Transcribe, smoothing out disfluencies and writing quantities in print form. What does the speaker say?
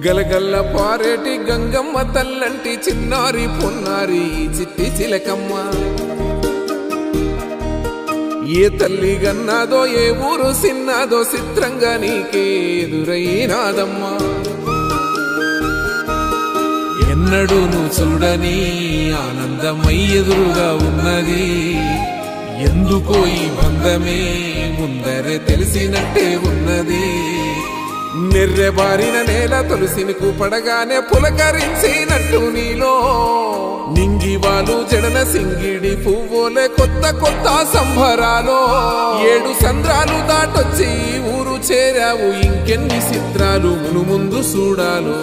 గలగల్ల పారేటి గంగమ్మ తల్లంటి చిన్నారి పొన్నారి చిట్టి చిలకమ్మ ఏ తల్లి గన్నాదో ఏ ఊరు సిన్నాదో చిత్రంగా నీకే ఎదురైనాదమ్మా ఎన్నడూ నువ్వు చూడని ఆనందమై ఎదురుగా ఉన్నది ఎందుకో ఈ బంధమే ముందరే తెలిసినట్టే ఉన్నది నెర్రెబారిన నేల తులసినికు పడగానే పులకరించినట్టు నీలో నింగివాలు జడన సింగిడి పువ్వులే కొత్త కొత్త సంబరాలో 7 సంద్రాలు దాటొచ్చి ఊరు చేరావు ఇంకెన్ని చిత్రాలు మును ముందు చూడాలో